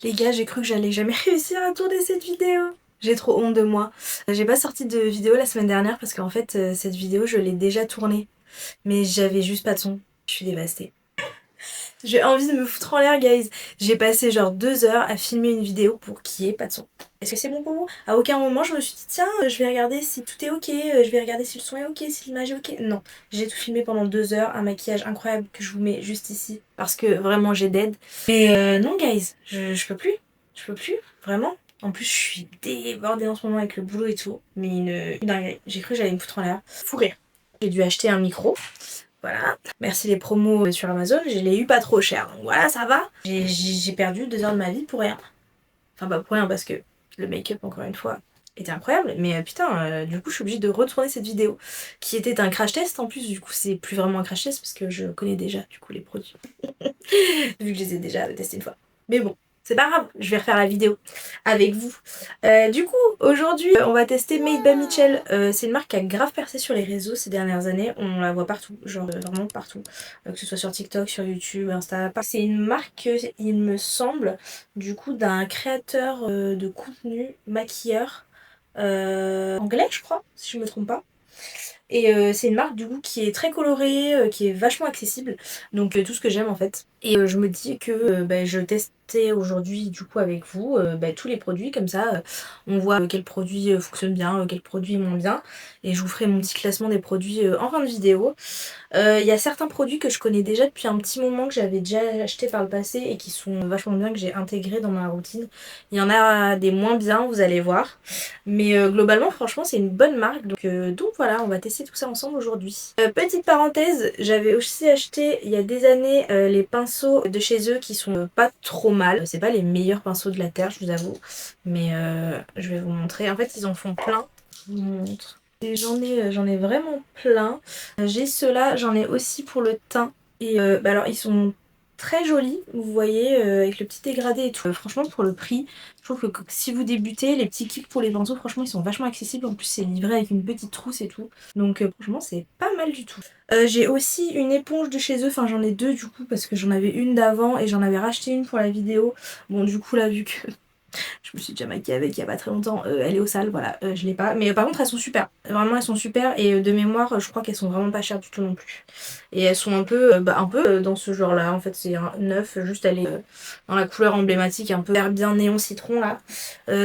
Les gars, j'ai cru que j'allais jamais réussir à tourner cette vidéo. J'ai trop honte de moi. J'ai pas sorti de vidéo la semaine dernière parce qu'en fait, cette vidéo, je l'ai déjà tournée. Mais j'avais juste pas de son. Je suis dévastée. J'ai envie de me foutre en l'air, guys. J'ai passé genre 2 heures à filmer une vidéo pour qu'il y ait pas de son. Est-ce que c'est bon pour vous? À aucun moment, je me suis dit, tiens, je vais regarder si tout est ok, je vais regarder si le son est ok, si l'image est ok. Non, j'ai tout filmé pendant 2 heures, un maquillage incroyable que je vous mets juste ici parce que vraiment j'ai dead. Mais non, guys, je peux plus. Je peux plus, vraiment. En plus, je suis débordée en ce moment avec le boulot et tout. Mais une dinguerie. J'ai cru que j'allais me foutre en l'air. Fou rire. J'ai dû acheter un micro. Voilà. Merci les promos sur Amazon, je l'ai eu pas trop cher. Donc voilà, ça va. J'ai perdu 2 heures de ma vie pour rien. Enfin, pas pour rien parce que le make-up, encore une fois, était incroyable. Mais putain, du coup, je suis obligée de retourner cette vidéo qui était un crash test en plus. Du coup, c'est plus vraiment un crash test parce que je connais déjà, du coup, les produits. Vu que je les ai déjà testés une fois. Mais bon. C'est pas grave, je vais refaire la vidéo avec vous. Du coup, aujourd'hui, on va tester Made by Mitchell. C'est une marque qui a grave percé sur les réseaux ces dernières années. On la voit partout, genre vraiment partout. Que ce soit sur TikTok, sur YouTube, Insta. C'est une marque, il me semble, du coup, d'un créateur de contenu maquilleur anglais, je crois, si je me trompe pas. Et c'est une marque du coup qui est très colorée, qui est vachement accessible. Donc tout ce que j'aime en fait. Et je me dis que je testais aujourd'hui du coup avec vous tous les produits comme ça. On voit quel produit fonctionne bien, quel produit est moins bien. Et je vous ferai mon petit classement des produits en fin de vidéo. Il y a certains produits que je connais déjà depuis un petit moment, que j'avais déjà acheté par le passé et qui sont vachement bien, que j'ai intégrés dans ma routine. Il y en a des moins bien, vous allez voir. Mais globalement, franchement, c'est une bonne marque. Donc voilà, on va tester tout ça ensemble aujourd'hui. Petite parenthèse, j'avais aussi acheté il y a des années les pinceaux de chez eux qui sont pas trop mal. C'est pas les meilleurs pinceaux de la terre, je vous avoue. Mais je vais vous montrer. En fait, ils en font plein. Je vous montre. Et j'en ai vraiment plein. J'ai ceux-là, j'en ai aussi pour le teint. Et alors, ils sont très jolis, vous voyez, avec le petit dégradé et tout. Franchement, pour le prix, je trouve que si vous débutez, les petits kits pour les pinceaux, franchement, ils sont vachement accessibles. En plus, c'est livré avec une petite trousse et tout. Donc, franchement, c'est pas mal du tout. J'ai aussi une éponge de chez eux. Enfin, j'en ai deux du coup, parce que j'en avais une d'avant et j'en avais racheté une pour la vidéo. Bon, du coup, là, vu que je me suis déjà maquillée avec il y a pas très longtemps, elle est au sale, voilà, je l'ai pas. Mais par contre, elles sont super. Vraiment, elles sont super. Et de mémoire, je crois qu'elles sont vraiment pas chères du tout non plus. Et elles sont un peu dans ce genre-là. En fait, c'est un neuf, juste elle est dans la couleur emblématique, un peu vert bien néon citron là.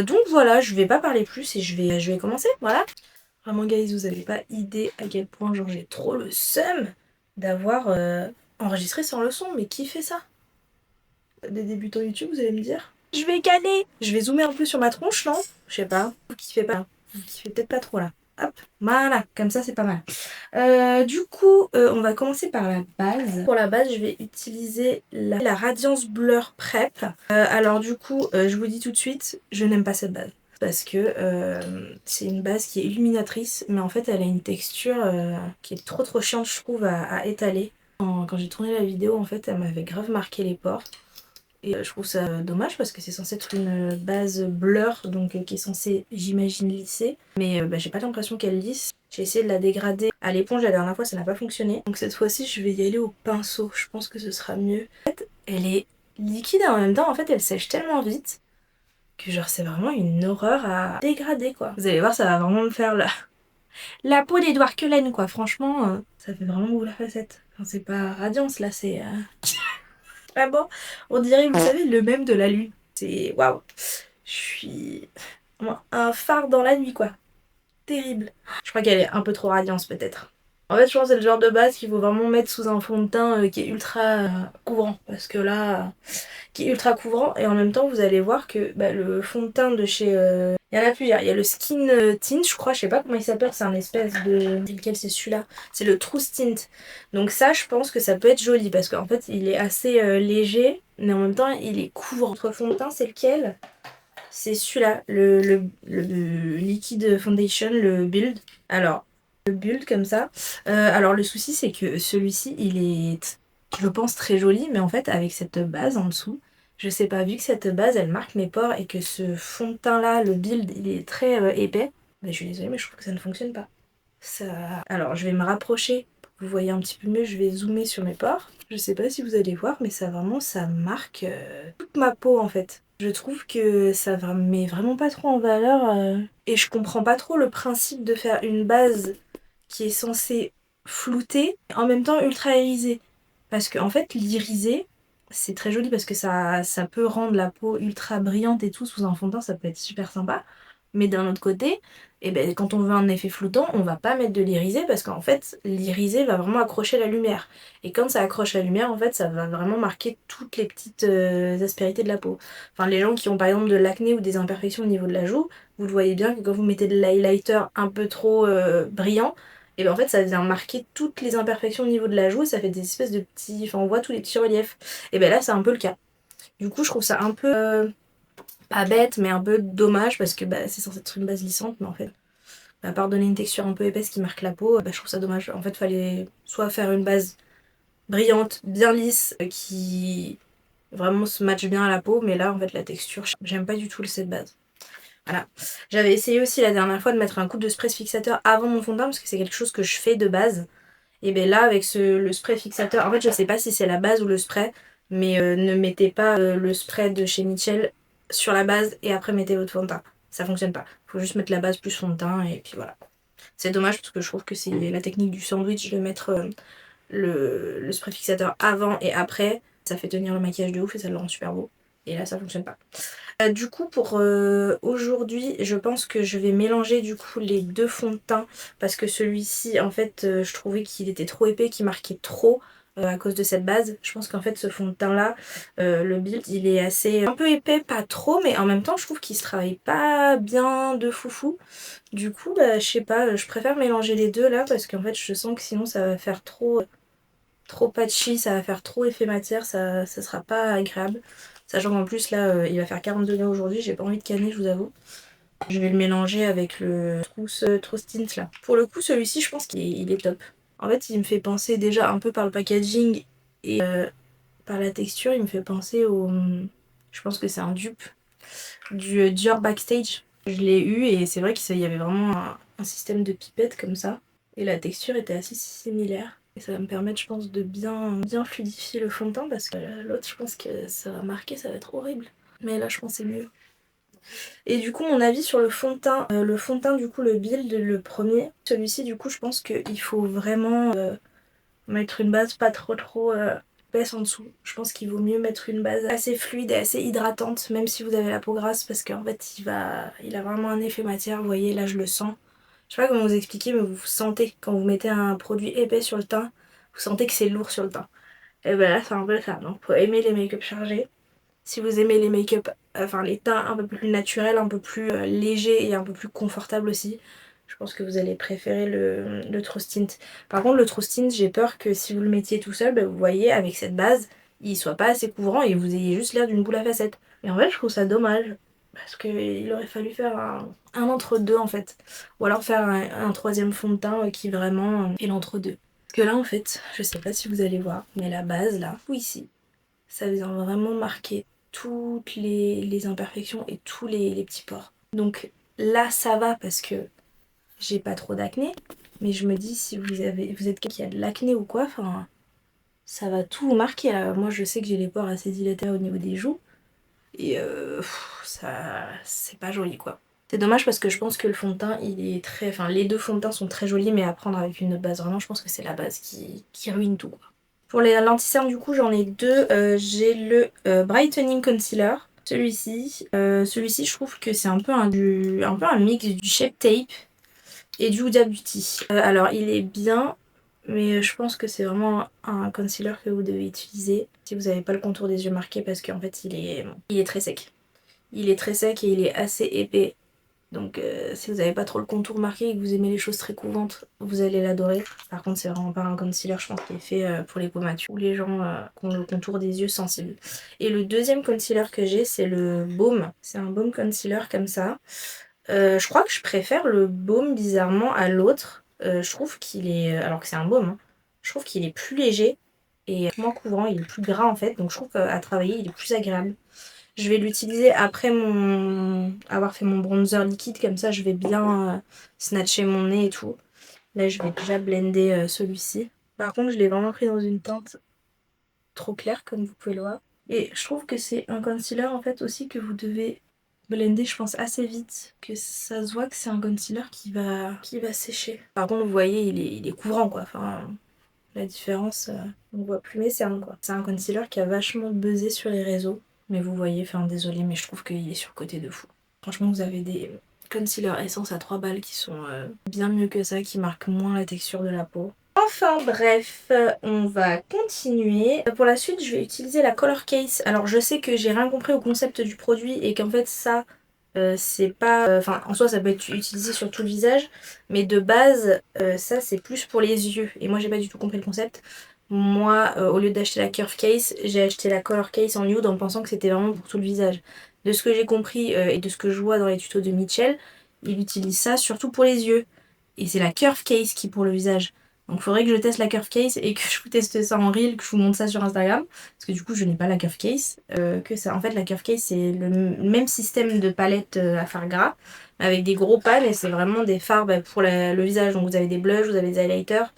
Donc voilà, je vais pas parler plus et je vais commencer, voilà. Vraiment, guys, vous avez pas idée à quel point, genre, j'ai trop le seum d'avoir enregistré sans le son. Mais qui fait ça? Des débutants YouTube, vous allez me dire? Je vais galer. Je vais zoomer un peu sur ma tronche, non? Je sais pas. Vous kiffez pas. Vous kiffez peut-être pas trop là. Hop, voilà, comme ça c'est pas mal. Du coup, on va commencer par la base. Pour la base, je vais utiliser la Radiance Blur Prep. Alors du coup, je vous dis tout de suite, je n'aime pas cette base. Parce que c'est une base qui est illuminatrice, mais en fait elle a une texture qui est trop chiante, je trouve, à étaler. Quand j'ai tourné la vidéo, en fait, elle m'avait grave marqué les pores. Et je trouve ça dommage parce que c'est censé être une base blur, donc qui est censée, j'imagine, lisser. Mais j'ai pas l'impression qu'elle lisse. J'ai essayé de la dégrader à l'éponge la dernière fois, ça n'a pas fonctionné. Donc cette fois-ci, je vais y aller au pinceau. Je pense que ce sera mieux. En fait, elle est liquide et en même temps, en fait, elle sèche tellement vite que genre c'est vraiment une horreur à dégrader, quoi. Vous allez voir, ça va vraiment me faire la peau d'Edouard Cullen, quoi. Franchement, ça fait vraiment beau la facette. Enfin, c'est pas Radiance, là, c'est... Ah bon, on dirait, vous savez, le même de la lune. C'est waouh. Je suis un phare dans la nuit, quoi. Terrible. Je crois qu'elle est un peu trop radiance, peut-être. En fait, je pense que c'est le genre de base qu'il faut vraiment mettre sous un fond de teint qui est ultra couvrant. Parce que là, qui est ultra couvrant. Et en même temps, vous allez voir que le fond de teint de chez... Il y en a plusieurs. Il y a le Skin Tint, je crois. Je sais pas comment il s'appelle. C'est un espèce de... C'est lequel? C'est celui-là. C'est le True Tint. Donc ça, je pense que ça peut être joli. Parce qu'en fait, il est assez léger. Mais en même temps, il est couvrant. Votre fond de teint, c'est lequel? C'est celui-là. Le Liquid Foundation, le Build. Alors, le Build comme ça. Alors, le souci, c'est que celui-ci, il est... Je le pense très joli, mais en fait, avec cette base en dessous, je sais pas, vu que cette base, elle marque mes pores et que ce fond de teint-là, le build, il est très épais, je suis désolée, mais je trouve que ça ne fonctionne pas. Ça... Alors, je vais me rapprocher pour que vous voyez un petit peu mieux, je vais zoomer sur mes pores. Je sais pas si vous allez voir, mais ça vraiment, ça marque toute ma peau, en fait. Je trouve que ça met vraiment pas trop en valeur et je comprends pas trop le principe de faire une base qui est censée flouter en même temps ultra irisée. Parce que en fait l'iriser c'est très joli parce que ça peut rendre la peau ultra brillante et tout sous un fond de teint, ça peut être super sympa. Mais d'un autre côté, eh ben, quand on veut un effet floutant, on va pas mettre de l'irisé parce qu'en fait l'irisé va vraiment accrocher la lumière. Et quand ça accroche la lumière, en fait ça va vraiment marquer toutes les petites aspérités de la peau. Enfin les gens qui ont par exemple de l'acné ou des imperfections au niveau de la joue, vous le voyez bien que quand vous mettez de l'highlighter un peu trop brillant, et ben en fait ça vient marquer toutes les imperfections au niveau de la joue, ça fait des espèces de petits... Enfin on voit tous les petits reliefs. Et ben là c'est un peu le cas. Du coup je trouve ça un peu... pas bête mais un peu dommage parce que bah, c'est censé être une base lissante mais en fait... À part donner une texture un peu épaisse qui marque la peau, bah, je trouve ça dommage. En fait fallait soit faire une base brillante, bien lisse, qui vraiment se matche bien à la peau, mais là en fait la texture, j'aime pas du tout cette base. Voilà. J'avais essayé aussi la dernière fois de mettre un coup de spray fixateur avant mon fond de teint parce que c'est quelque chose que je fais de base. Et bien là avec le spray fixateur, en fait je sais pas si c'est la base ou le spray, mais ne mettez pas le spray de chez Mitchell sur la base et après mettez votre fond de teint. Ça fonctionne pas. Faut juste mettre la base plus fond de teint et puis voilà. C'est dommage parce que je trouve que c'est la technique du sandwich de mettre le spray fixateur avant et après. Ça fait tenir le maquillage de ouf et ça le rend super beau. Et là ça fonctionne pas. Du coup pour aujourd'hui je pense que je vais mélanger du coup les deux fonds de teint parce que celui-ci en fait je trouvais qu'il était trop épais, qu'il marquait trop à cause de cette base. Je pense qu'en fait ce fond de teint là, le build il est assez un peu épais, pas trop, mais en même temps je trouve qu'il se travaille pas bien de foufou. Du coup bah je sais pas, je préfère mélanger les deux là parce qu'en fait je sens que sinon ça va faire trop patchy, ça va faire trop effet matière, ça sera pas agréable. Sachant qu'en plus là il va faire 40 degrés aujourd'hui, j'ai pas envie de canner je vous avoue. Je vais le mélanger avec le Trousse Tint là. Pour le coup celui-ci je pense qu'il est top. En fait il me fait penser déjà un peu par le packaging et par la texture, il me fait penser au... Je pense que c'est un dupe du Dior Backstage. Je l'ai eu et c'est vrai qu'il y avait vraiment un système de pipette comme ça. Et la texture était assez similaire. Et ça va me permettre, je pense, de bien fluidifier le fond de teint parce que l'autre, je pense que ça va marquer, ça va être horrible. Mais là, je pense que c'est mieux. Et du coup, mon avis sur le fond de teint. Le fond de teint, du coup, le Build, le premier. Celui-ci, du coup, je pense qu'il faut vraiment mettre une base pas trop épaisse en dessous. Je pense qu'il vaut mieux mettre une base assez fluide et assez hydratante, même si vous avez la peau grasse, parce qu'en fait, il a vraiment un effet matière. Vous voyez, là, je le sens. Je sais pas comment vous expliquer, mais vous sentez quand vous mettez un produit épais sur le teint, vous sentez que c'est lourd sur le teint. Et ben là, c'est un peu ça. Donc, faut aimer les make-up chargés. Si vous aimez les make-up, enfin les teints un peu plus naturels, un peu plus légers et un peu plus confortables aussi, je pense que vous allez préférer le True Tint. Par contre, le True Tint, j'ai peur que si vous le mettiez tout seul, bah, vous voyez, avec cette base, il soit pas assez couvrant et vous ayez juste l'air d'une boule à facettes. Et en fait, je trouve ça dommage. Parce qu'il aurait fallu faire un entre-deux en fait. Ou alors faire un troisième fond de teint qui vraiment est l'entre-deux. Parce que là, en fait, je sais pas si vous allez voir, mais la base là, ou ici, ça vient vraiment marquer toutes les imperfections et tous les petits pores. Donc là ça va parce que j'ai pas trop d'acné, mais je me dis si vous êtes quelqu'un qui a de l'acné ou quoi, enfin ça va tout vous marquer. Moi je sais que j'ai les pores assez dilatés au niveau des joues et ça c'est pas joli quoi. C'est dommage parce que je pense que le fond de teint il est très... Enfin les deux fonds de teint sont très jolis mais à prendre avec une autre base. Vraiment je pense que c'est la base qui ruine tout quoi. Pour les lentilles du coup j'en ai deux. J'ai le Brightening Concealer. Celui-ci je trouve que c'est un peu un mix du Shape Tape et du Huda Beauty. Alors il est bien mais je pense que c'est vraiment un concealer que vous devez utiliser si vous n'avez pas le contour des yeux marqué parce qu'en fait il est très sec. Il est très sec et il est assez épais. Donc si vous n'avez pas trop le contour marqué et que vous aimez les choses très couvantes, vous allez l'adorer. Par contre c'est vraiment pas un concealer je pense qui est fait pour les peaux matures ou les gens qui ont le contour des yeux sensibles. Et le deuxième concealer que j'ai c'est le Baume. C'est un Baume concealer comme ça. Je crois que je préfère le Baume bizarrement à l'autre. Je trouve qu'il est... Alors que c'est un baume, hein, je trouve qu'il est plus léger et moins couvrant, il est plus gras en fait. Donc je trouve qu'à travailler il est plus agréable. Je vais l'utiliser après avoir fait mon bronzer liquide, comme ça je vais bien snatcher mon nez et tout. Là je vais déjà blender celui-ci. Par contre je l'ai vraiment pris dans une teinte trop claire comme vous pouvez le voir. Et je trouve que c'est un concealer en fait aussi que vous devez blender je pense assez vite. Que ça se voit que c'est un concealer qui va sécher. Par contre vous voyez il est couvrant quoi. Enfin la différence on voit plus mes cernes quoi. C'est un concealer qui a vachement buzzé sur les réseaux. Mais vous voyez, enfin désolé mais je trouve qu'il est surcoté de fou. Franchement vous avez des concealer essence à 3 balles qui sont bien mieux que ça, qui marquent moins la texture de la peau. Enfin bref, on va continuer. Pour la suite, je vais utiliser la Color Case. Alors je sais que j'ai rien compris au concept du produit et qu'en fait ça, c'est pas... Enfin, en soi, ça peut être utilisé sur tout le visage, mais de base, ça c'est plus pour les yeux. Et moi, j'ai pas du tout compris le concept. Moi, au lieu d'acheter la Curve Case, j'ai acheté la Color Case en nude en pensant que c'était vraiment pour tout le visage. De ce que j'ai compris et de ce que je vois dans les tutos de Mitchell, il utilise ça surtout pour les yeux. Et c'est la Curve Case qui est pour le visage. Donc il faudrait que je teste la Curve Case et que je vous teste ça en reel, que je vous montre ça sur Instagram. Parce que du coup je n'ai pas la Curve Case. Que ça. En fait la Curve Case c'est le même système de palette à fard gras. Avec des gros pans et c'est vraiment des fards pour le visage. Donc vous avez des blushs, vous avez des highlighters.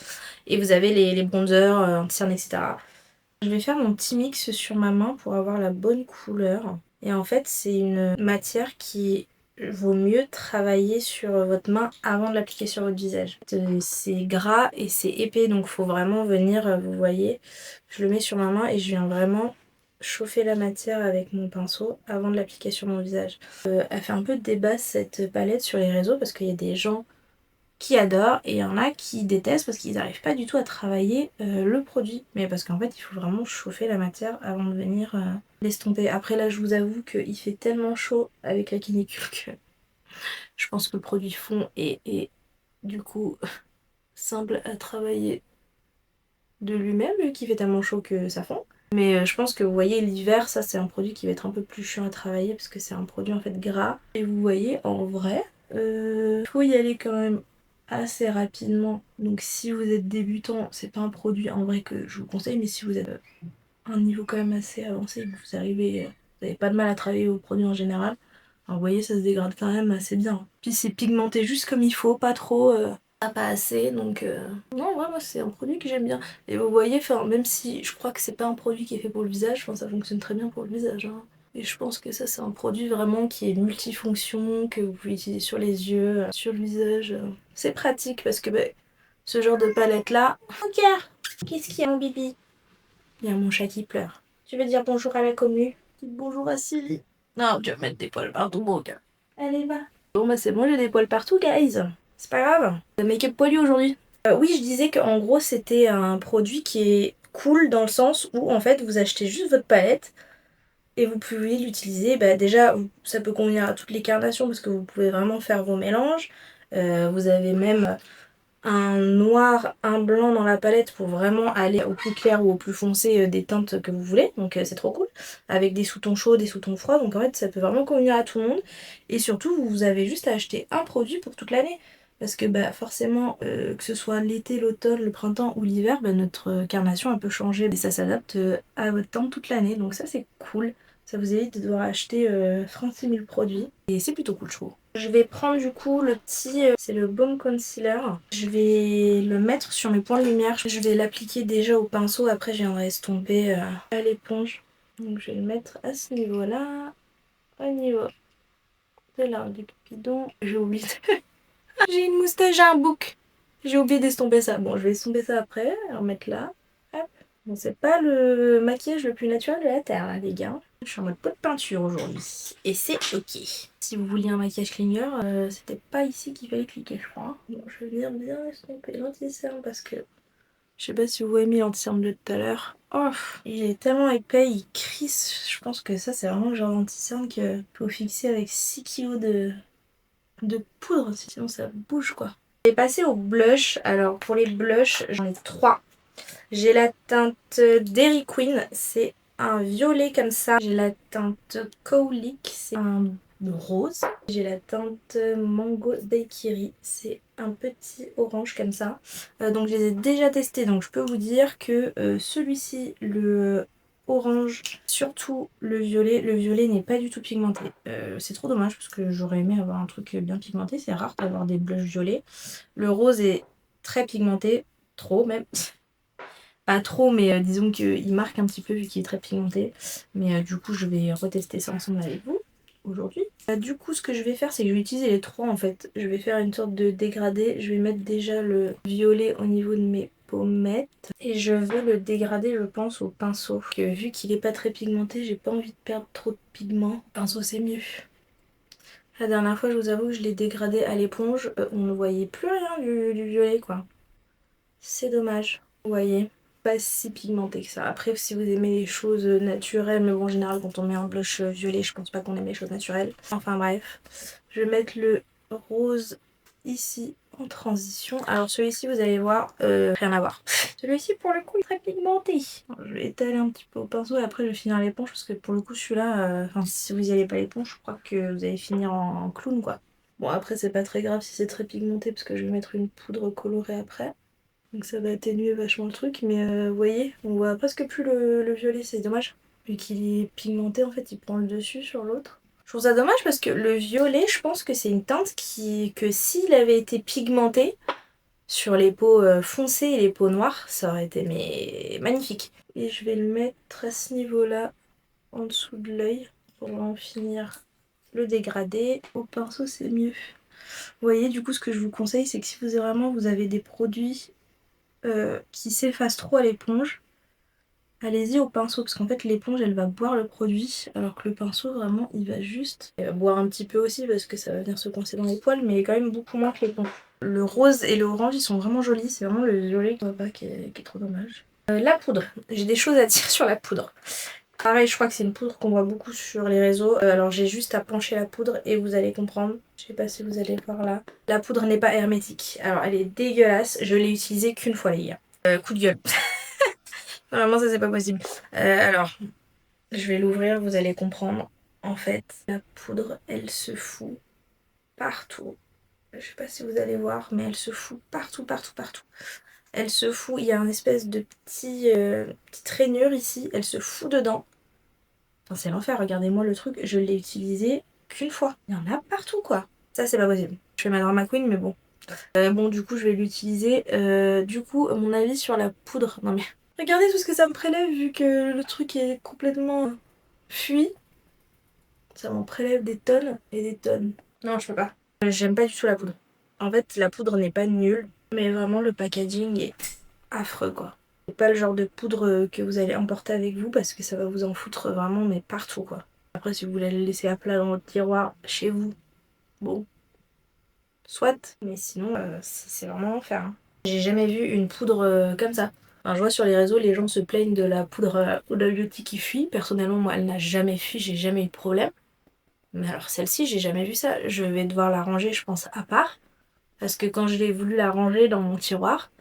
Et vous avez les bronzers, anti-cernes, etc. Je vais faire mon petit mix sur ma main pour avoir la bonne couleur. Et en fait c'est une matière qui vaut mieux travailler sur votre main avant de l'appliquer sur votre visage. C'est gras et c'est épais donc faut vraiment venir, vous voyez, je le mets sur ma main et je viens vraiment chauffer la matière avec mon pinceau avant de l'appliquer sur mon visage. Elle fait un peu débat cette palette sur les réseaux parce qu'il y a des gens qui adorent et il y en a qui détestent parce qu'ils n'arrivent pas du tout à travailler le produit. Mais parce qu'en fait il faut vraiment chauffer la matière avant de venir l'estomper. Après là je vous avoue qu'il fait tellement chaud avec la canicule que je pense que le produit fond est du coup simple à travailler de lui-même vu qu'il fait tellement chaud que ça fond. Mais je pense que vous voyez l'hiver ça c'est un produit qui va être un peu plus chiant à travailler parce que c'est un produit en fait gras. Et vous voyez en vrai faut y aller quand même assez rapidement. Donc si vous êtes débutant, c'est pas un produit en vrai que je vous conseille, mais si vous êtes à un niveau quand même assez avancé, vous arrivez, vous n'avez pas de mal à travailler vos produits en général. Alors vous voyez, ça se dégrade quand même assez bien. Puis c'est pigmenté juste comme il faut, pas trop, pas assez. Donc non, ouais, moi c'est un produit que j'aime bien. Et vous voyez, enfin même si je crois que c'est pas un produit qui est fait pour le visage, enfin, ça fonctionne très bien pour le visage. Hein. Et je pense que ça c'est un produit vraiment qui est multifonction, que vous pouvez utiliser sur les yeux, sur le visage. C'est pratique parce que ce genre de palette là... Regarde, qu'est-ce qu'il y a mon bibi? Il y a mon chat qui pleure. Tu veux dire bonjour à la commu? Dis bonjour à Silly. Non, tu vas mettre des poils partout mon gars. Allez va. Bon bah c'est bon, j'ai des poils partout guys. C'est pas grave. Make-up poilu aujourd'hui. Oui, je disais qu'en gros c'était un produit qui est cool dans le sens où en fait vous achetez juste votre palette et vous pouvez l'utiliser, déjà ça peut convenir à toutes les carnations parce que vous pouvez vraiment faire vos mélanges. Vous avez même un noir, un blanc dans la palette pour vraiment aller au plus clair ou au plus foncé des teintes que vous voulez. Donc c'est trop cool. Avec des sous-tons chauds, des sous-tons froids. Donc en fait ça peut vraiment convenir à tout le monde. Et surtout vous avez juste à acheter un produit pour toute l'année. Parce que forcément, que ce soit l'été, l'automne, le printemps ou l'hiver, notre carnation elle peut changer. Et ça s'adapte à votre teinte toute l'année. Donc ça c'est cool. Ça vous évite de devoir acheter 36 000 produits. Et c'est plutôt cool je trouve. Je vais prendre du coup le petit, c'est le Baume Concealer. Je vais le mettre sur mes points de lumière. Je vais l'appliquer déjà au pinceau, après je viendrai estomper à l'éponge. Donc je vais le mettre à ce niveau-là, au niveau de l'arc du cupidon. J'ai oublié de... J'ai une moustache, j'ai un bouc. J'ai oublié d'estomper ça. Bon, je vais estomper ça après, le remettre là. Hop. Bon, c'est pas le maquillage le plus naturel de la Terre, là, les gars. Je suis en mode pot de peinture aujourd'hui. Et c'est ok. Si vous vouliez un maquillage cleaner, c'était pas ici qu'il fallait cliquer, je crois. Bon, je vais venir bien estomper l'anti-cerne parce que... Je sais pas si vous voyez mis l'anti-cerne de tout à l'heure. Oh, il est tellement épais, il crisse. Je pense que ça, c'est vraiment le genre d'anti-cerne qu'il faut fixer avec 6 kilos de poudre, sinon ça bouge quoi. Je vais passer au blush. Alors pour les blushs, j'en ai 3. J'ai la teinte Dairy Queen, c'est un violet comme ça. J'ai la teinte Cowlick, c'est un rose. J'ai la teinte Mango Daiquiri, c'est un petit orange comme ça. Donc je les ai déjà testés, donc je peux vous dire que celui-ci, le orange, surtout le violet n'est pas du tout pigmenté. C'est trop dommage parce que j'aurais aimé avoir un truc bien pigmenté, c'est rare d'avoir des blushs violets. Le rose est très pigmenté, trop même. Pas trop, mais disons qu'il marque un petit peu vu qu'il est très pigmenté. Mais du coup, je vais retester ça ensemble avec vous aujourd'hui. Du coup, ce que je vais faire, c'est que je vais utiliser les trois en fait. Je vais faire une sorte de dégradé. Je vais mettre déjà le violet au niveau de mes pommettes. Et je veux le dégrader, je pense, au pinceau. Vu qu'il est pas très pigmenté, j'ai pas envie de perdre trop de pigment. Pinceau, c'est mieux. La dernière fois, je vous avoue que je l'ai dégradé à l'éponge. On ne voyait plus rien du violet, quoi. C'est dommage. Vous voyez, pas si pigmenté que ça. Après, si vous aimez les choses naturelles, mais bon, en général, quand on met un blush violet, je pense pas qu'on aime les choses naturelles. Enfin bref, je vais mettre le rose ici en transition. Alors celui-ci, vous allez voir, rien à voir. Celui-ci, pour le coup, est très pigmenté. Alors, je vais étaler un petit peu au pinceau et après, je vais finir l'éponge parce que pour le coup, celui-là, enfin, si vous y allez pas l'éponge, je crois que vous allez finir en clown, quoi. Bon, après, c'est pas très grave si c'est très pigmenté parce que je vais mettre une poudre colorée après. Donc ça va atténuer vachement le truc, mais vous voyez, on voit presque plus le violet, c'est dommage. Vu qu'il est pigmenté, en fait, il prend le dessus sur l'autre. Je trouve ça dommage parce que le violet, je pense que c'est une teinte que s'il avait été pigmenté sur les peaux foncées et les peaux noires, ça aurait été magnifique. Et je vais le mettre à ce niveau-là, en dessous de l'œil, pour en finir le dégradé. Au pinceau, c'est mieux. Vous voyez, du coup, ce que je vous conseille, c'est que si vous avez des produits qui s'efface trop à l'éponge, allez-y au pinceau parce qu'en fait l'éponge elle va boire le produit alors que le pinceau vraiment il va juste boire un petit peu aussi parce que ça va venir se coincer dans les poils mais quand même beaucoup moins que l'éponge. Le rose et le orange ils sont vraiment jolis, c'est vraiment le violet qu'on voit pas qui est trop dommage. La poudre, j'ai des choses à dire sur la poudre. Pareil, je crois que c'est une poudre qu'on voit beaucoup sur les réseaux. Alors j'ai juste à pencher la poudre et vous allez comprendre. Je sais pas si vous allez voir là. La poudre n'est pas hermétique. Alors elle est dégueulasse. Je l'ai utilisée qu'une fois les gars. Coup de gueule. Normalement ça c'est pas possible. Alors, je vais l'ouvrir, vous allez comprendre. En fait, la poudre, elle se fout partout. Je sais pas si vous allez voir, mais elle se fout partout, partout, partout. Elle se fout, il y a un espèce de petite rainure ici, elle se fout dedans. Enfin, c'est l'enfer, regardez-moi le truc, je l'ai utilisé qu'une fois. Il y en a partout, quoi. Ça, c'est pas possible. Je fais ma drama queen, mais bon. Bon, du coup, je vais l'utiliser. Du coup, mon avis sur la poudre... Non, mais regardez tout ce que ça me prélève, vu que le truc est complètement fui. Ça m'en prélève des tonnes et des tonnes. Non, je peux pas. J'aime pas du tout la poudre. En fait, la poudre n'est pas nulle, mais vraiment, le packaging est affreux, quoi. C'est pas le genre de poudre que vous allez emporter avec vous parce que ça va vous en foutre vraiment, mais partout, quoi. Après, si vous voulez le laisser à plat dans votre tiroir, chez vous, bon, soit. Mais sinon, c'est vraiment l'enfer, hein. J'ai jamais vu une poudre comme ça. Enfin, je vois sur les réseaux, les gens se plaignent de la poudre Huda Beauty qui fuit. Personnellement, moi, elle n'a jamais fui, j'ai jamais eu de problème. Mais alors celle-ci, j'ai jamais vu ça. Je vais devoir la ranger, je pense, à part. Parce que quand j'ai voulu la ranger dans mon tiroir,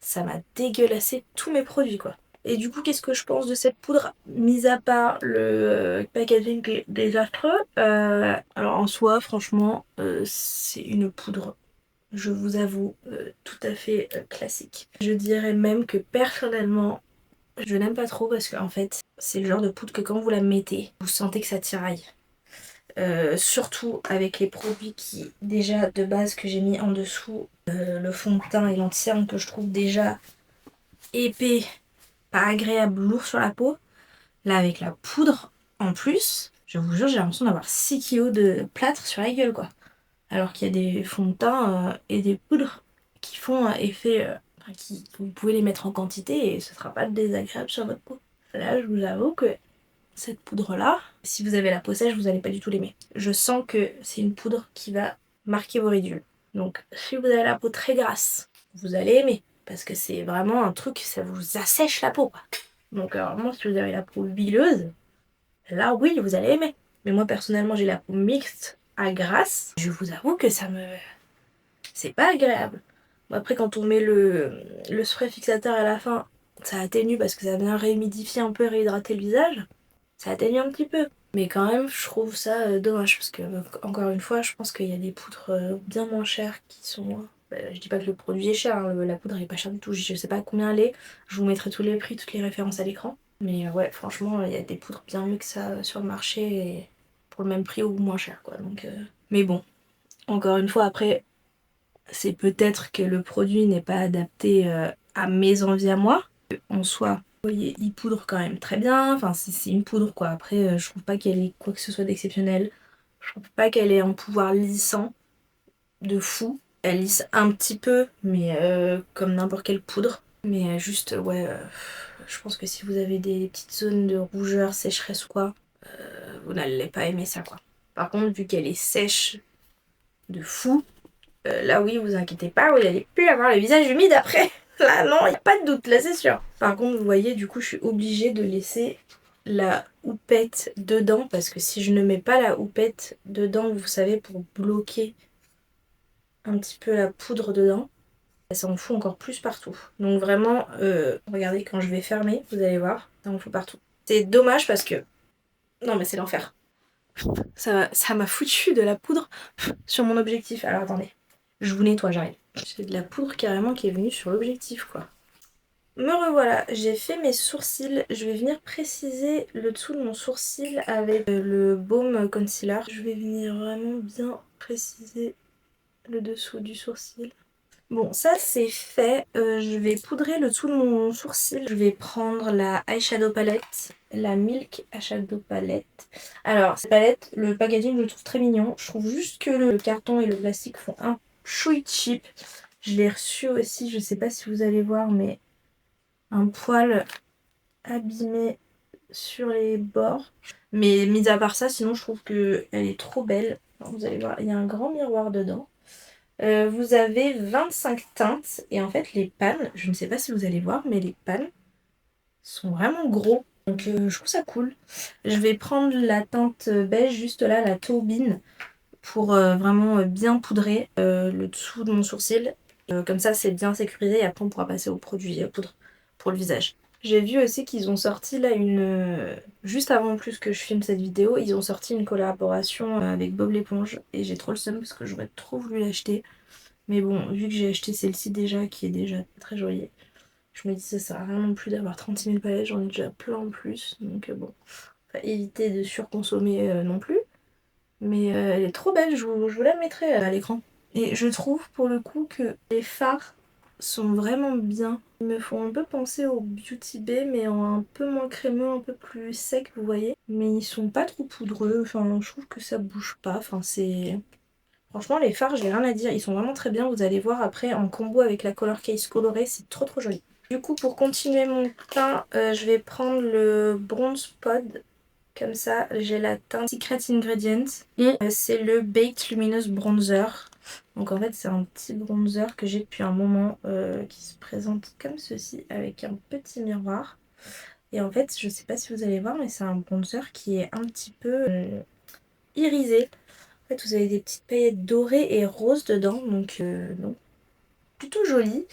ça m'a dégueulassé tous mes produits, quoi. Et du coup, qu'est-ce que je pense de cette poudre, mis à part le packaging qui est désastreux. Alors en soi, franchement, c'est une poudre, je vous avoue, tout à fait classique. Je dirais même que personnellement, je n'aime pas trop parce qu'en fait, c'est le genre de poudre que quand vous la mettez, vous sentez que ça tiraille. Surtout avec les produits qui déjà de base que j'ai mis en dessous, le fond de teint et l'anti-cerne que je trouve déjà épais, pas agréable, lourd sur la peau. Là avec la poudre en plus, je vous jure j'ai l'impression d'avoir 6 kilos de plâtre sur la gueule quoi. Alors qu'il y a des fonds de teint et des poudres qui font effet, enfin, vous pouvez les mettre en quantité et ce sera pas désagréable sur votre peau. Là je vous avoue que cette poudre là, si vous avez la peau sèche, vous allez pas du tout l'aimer. Je sens que c'est une poudre qui va marquer vos ridules. Donc si vous avez la peau très grasse, vous allez aimer. Parce que c'est vraiment un truc, ça vous assèche la peau quoi. Donc vraiment si vous avez la peau huileuse, là oui vous allez aimer. Mais moi personnellement j'ai la peau mixte à grasse. Je vous avoue que c'est pas agréable. Bon, après quand on met le spray fixateur à la fin, ça atténue parce que ça vient réhumidifier un peu, réhydrater le visage. Ça atténue un petit peu. Mais quand même, je trouve ça dommage parce que, encore une fois, je pense qu'il y a des poutres bien moins chères qui sont. Je dis pas que le produit est cher, hein, la poudre est pas chère du tout, je sais pas combien elle est. Je vous mettrai tous les prix, toutes les références à l'écran. Mais ouais, franchement, il y a des poudres bien mieux que ça sur le marché et pour le même prix ou moins cher quoi. Donc, mais bon, encore une fois, après, c'est peut-être que le produit n'est pas adapté à mes envies à moi. En soi, vous voyez, il poudre quand même très bien. Enfin, c'est une poudre quoi. Après, je trouve pas qu'elle ait quoi que ce soit d'exceptionnel. Je trouve pas qu'elle ait un pouvoir lissant de fou. Elle lisse un petit peu, mais comme n'importe quelle poudre. Mais juste, ouais, je pense que si vous avez des petites zones de rougeur, sécheresse ou quoi, vous n'allez pas aimer ça quoi. Par contre, vu qu'elle est sèche de fou, là oui, vous inquiétez pas, vous n'allez plus avoir le visage humide après. Là non, il n'y a pas de doute, là c'est sûr. Par contre, vous voyez, du coup, je suis obligée de laisser la houppette dedans parce que si je ne mets pas la houppette dedans, vous savez, pour bloquer un petit peu la poudre dedans, ça en fout encore plus partout. Donc vraiment, regardez, quand je vais fermer, vous allez voir, ça en fout partout. C'est dommage parce que... Non mais c'est l'enfer. Ça m'a foutu de la poudre sur mon objectif. Alors attendez, je vous nettoie, j'arrive. J'ai de la poudre carrément qui est venue sur l'objectif quoi. Me revoilà, j'ai fait mes sourcils. Je vais venir préciser le dessous de mon sourcil avec le baume concealer. Je vais venir vraiment bien préciser le dessous du sourcil. Bon, ça c'est fait. Je vais poudrer le dessous de mon sourcil. Je vais prendre la eyeshadow palette, la Milk Eyeshadow Palette. Alors, cette palette, le packaging, je le trouve très mignon. Je trouve juste que le carton et le plastique font un chouï cheap. Je l'ai reçu aussi, je sais pas si vous allez voir, mais un poil abîmé sur les bords. Mais mis à part ça, sinon je trouve qu'elle est trop belle. Alors, vous allez voir, il y a un grand miroir dedans. Vous avez 25 teintes et en fait les pans, je ne sais pas si vous allez voir, mais les pans sont vraiment gros. Donc je trouve ça cool. Je vais prendre la teinte beige juste là, la Taubine, pour vraiment bien poudrer le dessous de mon sourcil. Comme ça c'est bien sécurisé et après on pourra passer au produit poudre pour le visage. J'ai vu aussi qu'ils ont sorti là juste avant plus que je filme cette vidéo, ils ont sorti une collaboration avec Bob l'éponge et j'ai trop le seum parce que j'aurais trop voulu l'acheter. Mais bon, vu que j'ai acheté celle-ci déjà, qui est déjà très jolie, je me dis ça sert à rien non plus d'avoir 36 000 palettes, j'en ai déjà plein en plus. Donc bon, faut éviter de surconsommer non plus. Mais elle est trop belle, je vous la mettrai à l'écran. Et je trouve pour le coup que les fards sont vraiment bien. Ils me font un peu penser au Beauty Bay, mais en un peu moins crémeux, un peu plus sec, vous voyez. Mais ils sont pas trop poudreux, enfin je trouve que ça bouge pas, enfin c'est... Franchement, les fards, j'ai rien à dire. Ils sont vraiment très bien. Vous allez voir après en combo avec la Color Case colorée. C'est trop trop joli. Du coup, pour continuer mon teint, je vais prendre le Bronze Pod. Comme ça, j'ai la teinte Secret Ingredient. Et c'est le Baked Luminous Bronzer. Donc en fait, c'est un petit bronzer que j'ai depuis un moment qui se présente comme ceci avec un petit miroir. Et en fait, je sais pas si vous allez voir, mais c'est un bronzer qui est un petit peu irisé. En fait, vous avez des petites paillettes dorées et roses dedans, donc plutôt joli.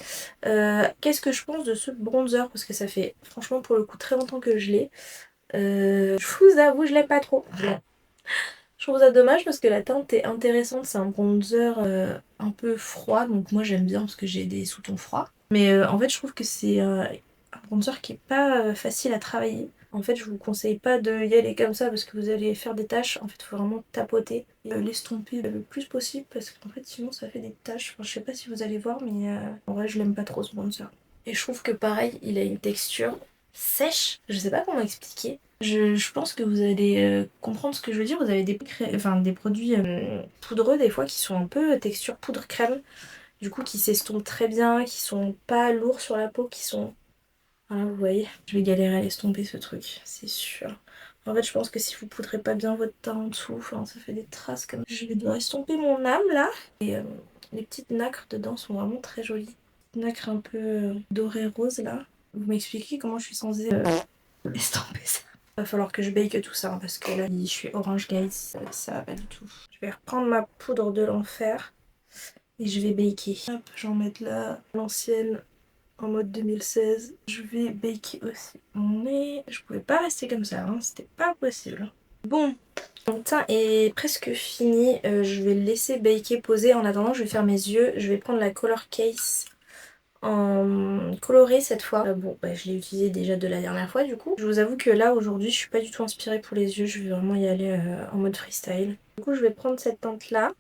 Qu'est-ce que je pense de ce bronzer? Parce que ça fait franchement pour le coup très longtemps que je l'ai. Je vous avoue, je l'aime pas trop. Je trouve ça dommage parce que la teinte est intéressante. C'est un bronzer un peu froid, donc moi j'aime bien parce que j'ai des sous-tons froids. Mais en fait, je trouve que c'est un bronzer qui est pas facile à travailler. En fait, je vous conseille pas de y aller comme ça parce que vous allez faire des taches. En fait, il faut vraiment tapoter et l'estomper le plus possible parce qu'en fait, sinon ça fait des taches. Enfin, je sais pas si vous allez voir, mais en vrai, je l'aime pas trop ce bronzer. Et je trouve que pareil, il a une texture sèche. Je sais pas comment expliquer. Je pense que vous allez comprendre ce que je veux dire. Vous avez des produits poudreux des fois qui sont un peu texture poudre crème. Du coup, qui s'estompent très bien, qui sont pas lourds sur la peau, qui sont... Voilà, vous voyez, je vais galérer à l'estomper ce truc, c'est sûr. En fait, je pense que si vous poudrez pas bien votre teint en dessous, enfin, ça fait des traces comme... Je vais devoir estomper mon âme, là. Et les petites nacres dedans sont vraiment très jolies. Nacres un peu dorées rose, là. Vous m'expliquez comment je suis censée estomper ça? Va falloir que je bake tout ça, hein, parce que là, je suis orange, guys, ça va pas du tout. Je vais reprendre ma poudre de l'enfer et je vais baker. Hop, j'en mets là, l'ancienne en mode 2016. Je vais baker aussi mon nez. Je pouvais pas rester comme ça, hein, c'était pas possible. Bon, mon teint est presque fini. Je vais le laisser baker, poser. En attendant, je vais faire mes yeux. Je vais prendre la Color Case en coloré cette fois. Bon, bah, je l'ai utilisé déjà de la dernière fois du coup. Je vous avoue que là, aujourd'hui, je suis pas du tout inspirée pour les yeux. Je vais vraiment y aller en mode freestyle. Du coup, je vais prendre cette teinte là.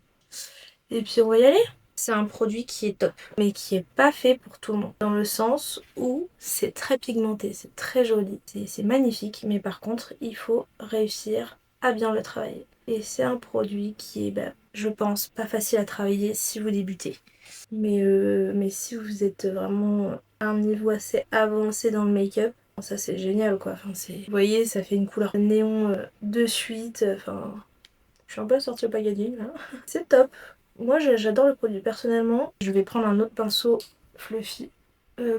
Et puis on va y aller. C'est un produit qui est top, mais qui est pas fait pour tout le monde. Dans le sens où c'est très pigmenté, c'est très joli, c'est magnifique, mais par contre, il faut réussir à bien le travailler. Et c'est un produit qui est, je pense, pas facile à travailler si vous débutez. Mais si vous êtes vraiment à un niveau assez avancé dans le make-up, ça c'est génial quoi. Enfin, vous voyez, ça fait une couleur néon de suite. Enfin, je suis un peu sortie au packaging là. C'est top. Moi j'adore le produit personnellement. Je vais prendre un autre pinceau fluffy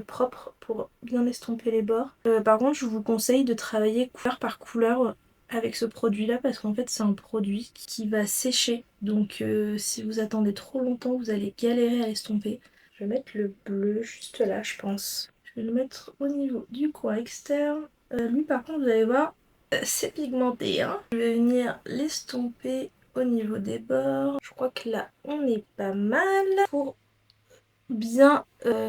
propre pour bien estomper les bords. Par contre, je vous conseille de travailler couleur par couleur avec ce produit là parce qu'en fait c'est un produit qui va sécher, donc si vous attendez trop longtemps vous allez galérer à l'estomper. Je vais mettre le bleu juste là je pense. Je vais le mettre au niveau du coin externe. Lui par contre vous allez voir c'est pigmenté hein. Je vais venir l'estomper au niveau des bords. Je crois que là on est pas mal. Pour bien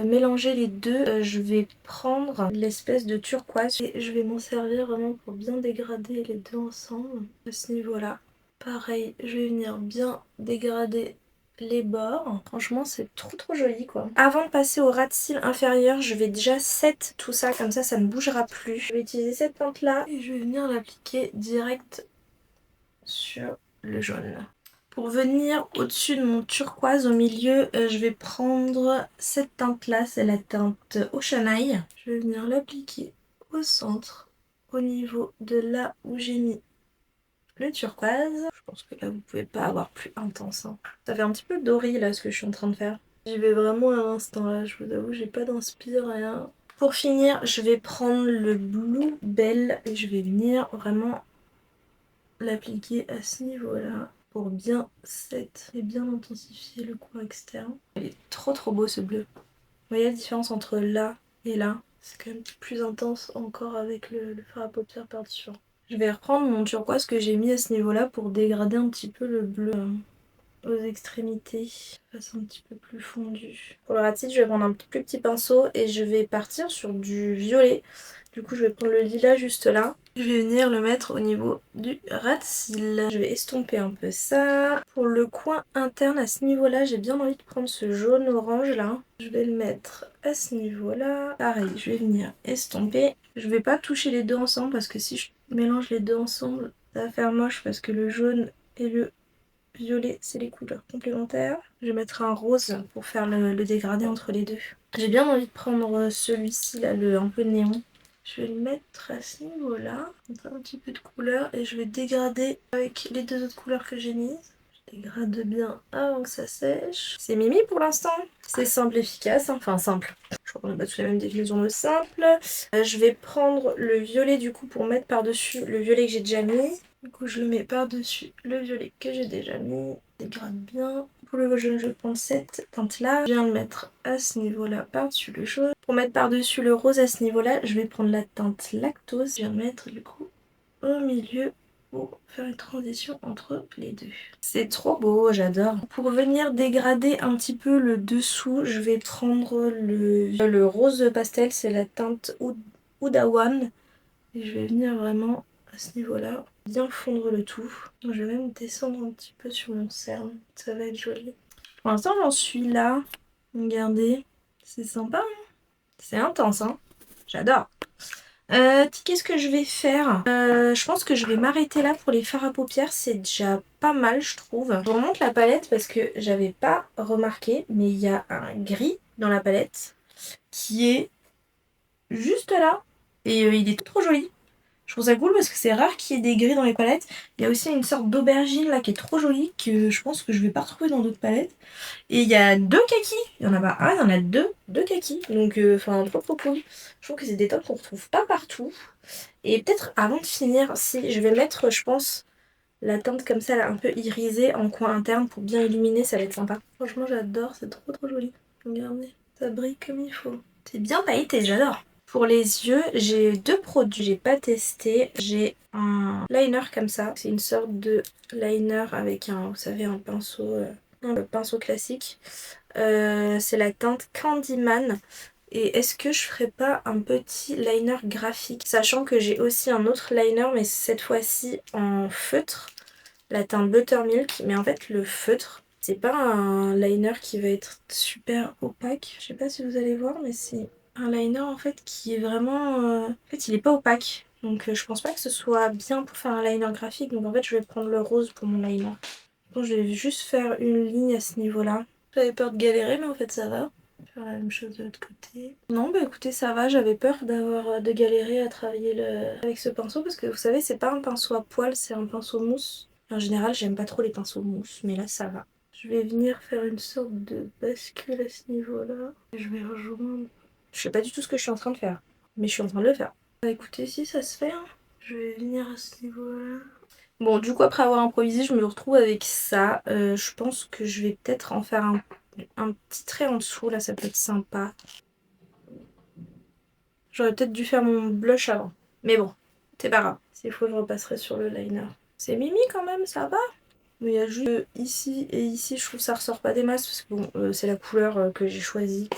mélanger les deux, je vais prendre l'espèce de turquoise et je vais m'en servir vraiment pour bien dégrader les deux ensemble à ce niveau là. Pareil, je vais venir bien dégrader les bords. Franchement c'est trop joli quoi. Avant de passer au ras de cils inférieur, je vais déjà set tout ça, comme ça ne bougera plus. Je vais utiliser cette teinte là et je vais venir l'appliquer direct sur le jaune. Pour venir au-dessus de mon turquoise au milieu, je vais prendre cette teinte là, c'est la teinte Ocean Eye. Je vais venir l'appliquer au centre, au niveau de là où j'ai mis le turquoise. Je pense que là vous pouvez pas avoir plus intense. Hein. Ça fait un petit peu doré là ce que je suis en train de faire. J'y vais vraiment à l'instant là, je vous avoue j'ai pas d'inspire, rien. Pour finir, je vais prendre le Blue Bell et je vais venir vraiment l'appliquer à ce niveau là pour bien set et bien intensifier le coin externe. Il est trop beau ce bleu. Vous voyez la différence entre là et là? C'est quand même plus intense encore avec le fard à paupières par-dessus. Je vais reprendre mon turquoise que j'ai mis à ce niveau là pour dégrader un petit peu le bleu aux extrémités, fasse un petit peu plus fondu. Pour le ras de cils, je vais prendre un plus petit pinceau et je vais partir sur du violet. Du coup je vais prendre le lilas juste là. Je vais venir le mettre au niveau du ras de cils. Je vais estomper un peu ça. Pour le coin interne à ce niveau là, j'ai bien envie de prendre ce jaune orange là. Je vais le mettre à ce niveau là. Pareil, je vais venir estomper. Je vais pas toucher les deux ensemble parce que si je mélange les deux ensemble, ça va faire moche parce que le jaune et le violet, c'est les couleurs complémentaires. Je vais mettre un rose pour faire le dégradé entre les deux. J'ai bien envie de prendre celui-ci là, le un peu néon. Je vais le mettre à ce niveau-là, mettre un petit peu de couleur et je vais dégrader avec les deux autres couleurs que j'ai mises. Je dégrade bien avant que ça sèche. C'est Mimi pour l'instant. C'est simple, efficace, hein. Enfin simple. Je crois qu'on n'a pas tous la même définition de simple. Je vais prendre le violet du coup pour mettre par-dessus le violet que j'ai déjà mis. Du coup je le mets par-dessus le violet que j'ai déjà mis. Dégrade bien. Pour le jaune je vais prendre cette teinte là. Je viens le mettre à ce niveau là par-dessus le jaune. Pour mettre par-dessus le rose à ce niveau là, je vais prendre la teinte lactose. Je viens le mettre du coup au milieu pour faire une transition entre les deux. C'est trop beau, j'adore. Pour venir dégrader un petit peu le dessous, je vais prendre le rose pastel, c'est la teinte Huda One. Et je vais venir vraiment à ce niveau-là, bien fondre le tout. Je vais même descendre un petit peu sur mon cerne, ça va être joli. Pour l'instant j'en suis là, regardez, c'est sympa, hein, c'est intense, hein, j'adore. Qu'est-ce que je vais faire? Je pense que je vais m'arrêter là pour les fards à paupières, c'est déjà pas mal je trouve. Je remonte la palette parce que j'avais pas remarqué, mais il y a un gris dans la palette qui est juste là et il est trop joli. Je trouve ça cool parce que c'est rare qu'il y ait des gris dans les palettes. Il y a aussi une sorte d'aubergine là qui est trop jolie que je pense que je vais pas retrouver dans d'autres palettes. Et il y a deux kakis. Il y en a pas un, il y en a deux kakis. Donc enfin trop cool. Je trouve que c'est des tons qu'on retrouve pas partout. Et peut-être avant de finir, si je vais mettre je pense la teinte comme ça là, un peu irisée en coin interne pour bien illuminer, ça va être sympa. Franchement j'adore, c'est trop joli. Regardez, ça brille comme il faut. C'est bien pailleté, j'adore. Pour les yeux, j'ai deux produits, j'ai pas testé. J'ai un liner comme ça. C'est une sorte de liner avec un, vous savez, un pinceau classique. C'est la teinte Candyman. Et est-ce que je ferais pas un petit liner graphique? Sachant que j'ai aussi un autre liner, mais cette fois-ci en feutre. La teinte Buttermilk. Mais en fait, le feutre, C'est pas un liner qui va être super opaque. Je sais pas si vous allez voir, mais c'est un liner en fait qui est vraiment... En fait, il est pas opaque. Donc je pense pas que ce soit bien pour faire un liner graphique. Donc en fait, je vais prendre le rose pour mon liner. Donc je vais juste faire une ligne à ce niveau-là. J'avais peur de galérer, mais en fait ça va. Faire la même chose de l'autre côté. Non, bah écoutez, ça va. J'avais peur de galérer à travailler avec ce pinceau parce que vous savez, c'est pas un pinceau à poils, c'est un pinceau mousse. En général, j'aime pas trop les pinceaux mousse, mais là ça va. Je vais venir faire une sorte de bascule à ce niveau-là. Je vais rejoindre. Je sais pas du tout ce que je suis en train de faire, mais je suis en train de le faire. Bah écoutez, si ça se fait, hein. Je vais venir à ce niveau-là. Bon, du coup, après avoir improvisé, je me retrouve avec ça. Je pense que je vais peut-être en faire un petit trait en dessous. Là, ça peut être sympa. J'aurais peut-être dû faire mon blush avant. Mais bon, c'est pas grave. S'il faut, je repasserai sur le liner. C'est mimi quand même, ça va. Mais il y a juste ici et ici, je trouve que ça ressort pas des masses. Parce que bon, c'est la couleur que j'ai choisie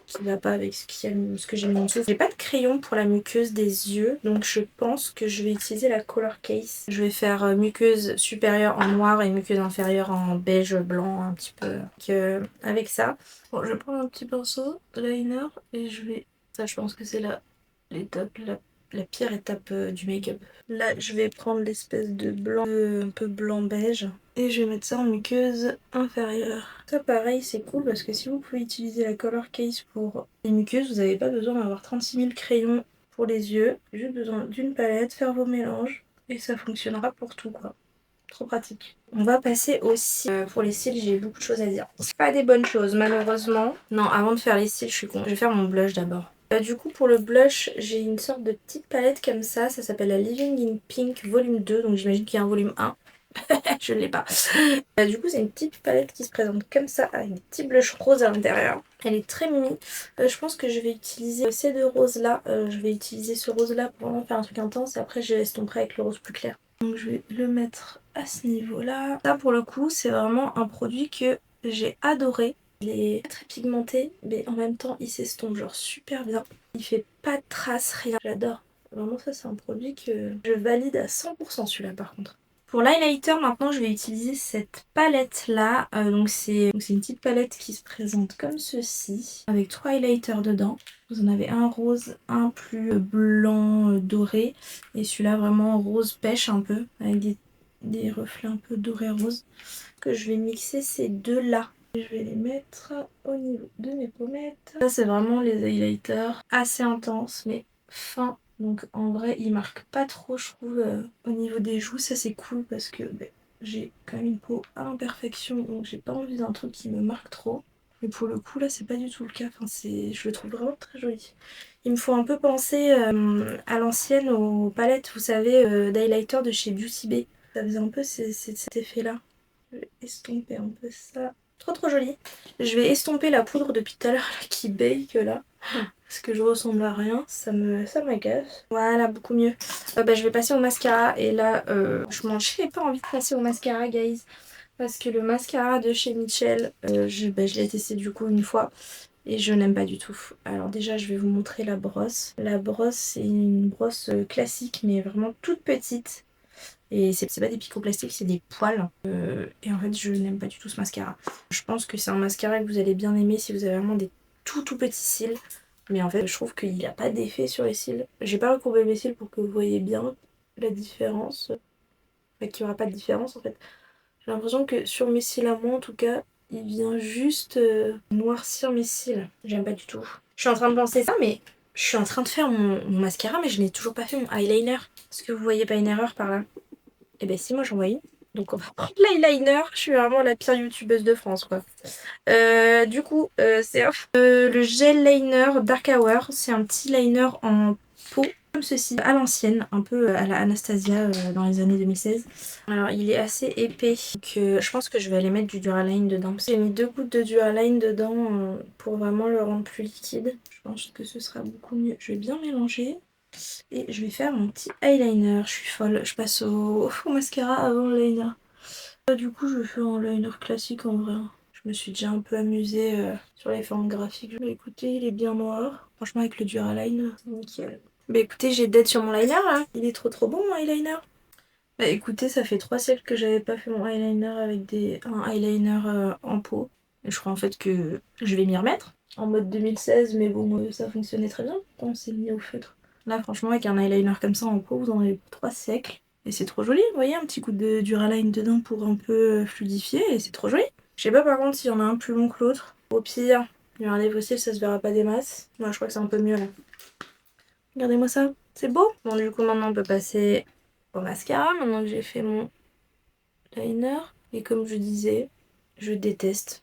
qui va pas avec ce que j'ai mis en dessous. J'ai pas de crayon pour la muqueuse des yeux, donc je pense que je vais utiliser la Color Case. Je vais faire muqueuse supérieure en noir et muqueuse inférieure en beige blanc un petit peu. Donc, avec ça, bon, je prends un petit pinceau de liner et je vais... Ça, je pense que c'est la pire étape du make-up. Là, je vais prendre l'espèce de blanc, un peu blanc beige. Et je vais mettre ça en muqueuse inférieure. Ça pareil c'est cool parce que si vous pouvez utiliser la Color Case pour les muqueuses, vous n'avez pas besoin d'avoir 36 000 crayons pour les yeux. Juste besoin d'une palette, faire vos mélanges et ça fonctionnera pour tout quoi. Trop pratique. On va passer aux cils. Pour les cils, j'ai beaucoup de choses à dire. C'est pas des bonnes choses malheureusement. Non, avant de faire les cils, je suis con. Je vais faire mon blush d'abord. Du coup pour le blush, j'ai une sorte de petite palette comme ça s'appelle la Living in Pink volume 2, donc j'imagine qu'il y a un volume 1. Je ne l'ai pas. Du coup, c'est une petite palette qui se présente comme ça, avec des petits blushs roses à l'intérieur. Elle est très mimi. Je pense que je vais utiliser ces deux roses-là. Je vais utiliser ce rose-là pour vraiment faire un truc intense. Et après, je l'estomperai avec le rose plus clair. Donc, je vais le mettre à ce niveau-là. Ça, pour le coup, c'est vraiment un produit que j'ai adoré. Il est très pigmenté, mais en même temps, il s'estompe genre super bien. Il fait pas de traces, rien. J'adore. Vraiment, ça, c'est un produit que je valide à 100% celui-là, par contre. Pour l'highlighter, maintenant, je vais utiliser cette palette-là. Donc c'est une petite palette qui se présente comme ceci, avec 3 highlighters dedans. Vous en avez un rose, un plus blanc doré, et celui-là vraiment rose pêche un peu, avec des reflets un peu doré rose. Que je vais mixer ces deux-là. Je vais les mettre au niveau de mes pommettes. Ça, c'est vraiment les highlighters assez intenses, mais fins. Donc en vrai, ils marquent pas trop, je trouve, au niveau des joues. Ça, c'est cool parce que j'ai quand même une peau à imperfection, donc j'ai pas envie d'un truc qui me marque trop. Mais pour le coup, là, c'est pas du tout le cas. Enfin, je le trouve vraiment très joli. Il me faut un peu penser à l'ancienne, aux palettes, vous savez, d'highlighter de chez Beauty Bay. Ça faisait un peu cet effet-là. Je vais estomper un peu ça. Trop trop joli. Je vais estomper la poudre depuis tout à l'heure là, qui bake là. Parce que je ressemble à rien. Ça m'agace. Voilà, beaucoup mieux. Je vais passer au mascara. Et là, j'ai pas envie de passer au mascara, guys. Parce que le mascara de chez Mitchell, je l'ai testé du coup une fois. Et je n'aime pas du tout. Alors déjà, je vais vous montrer la brosse. La brosse, c'est une brosse classique, mais vraiment toute petite. Et c'est pas des picots plastiques, c'est des poils. Et en fait, je n'aime pas du tout ce mascara. Je pense que c'est un mascara que vous allez bien aimer si vous avez vraiment des tout petits cils. Mais en fait, je trouve qu'il n'a pas d'effet sur les cils. J'ai pas recourbé mes cils pour que vous voyez bien la différence. Enfin, qu'il n'y aura pas de différence en fait. J'ai l'impression que sur mes cils à moi, en tout cas, il vient juste noircir mes cils. J'aime pas du tout. Je suis en train de penser ça, mais je suis en train de faire mon mascara, mais je n'ai toujours pas fait mon eyeliner. Est-ce que vous voyez pas une erreur par là? Et ben si, moi j'en vois une. Donc on va prendre l'eyeliner. Je suis vraiment la pire youtubeuse de France quoi. Du coup, c'est le gel liner Dark Hour. C'est un petit liner en peau comme ceci, à l'ancienne, un peu à la Anastasia dans les années 2016. Alors il est assez épais, donc je pense que je vais aller mettre du Duraline dedans. J'ai mis 2 gouttes de Duraline dedans pour vraiment le rendre plus liquide. Je pense que ce sera beaucoup mieux. Je vais bien mélanger. Et je vais faire mon petit eyeliner. Je suis folle. Je passe au mascara avant le liner. Du coup, je vais faire un liner classique en vrai. Je me suis déjà un peu amusée sur les formes graphiques. Mais écoutez, il est bien noir. Franchement, avec le Duraline, c'est nickel. Bah écoutez, j'ai dead sur mon liner là. Il est trop trop bon mon eyeliner. Bah écoutez, ça fait 3 siècles que j'avais pas fait mon eyeliner avec un eyeliner en pot. Et je crois en fait que je vais m'y remettre. En mode 2016, mais bon, ça fonctionnait très bien quand on s'est mis au feutre. Là, franchement, avec un eyeliner comme ça en pot, vous en avez pour 3 siècles. Et c'est trop joli, vous voyez, un petit coup de Duraline dedans pour un peu fluidifier, et c'est trop joli. Je sais pas par contre s'il y en a un plus long que l'autre. Au pire, il y aura des fossiles, ça se verra pas des masses. Moi, je crois que c'est un peu mieux là. Regardez-moi ça, c'est beau. Bon, du coup, maintenant on peut passer au mascara, maintenant que j'ai fait mon liner. Et comme je disais, je déteste,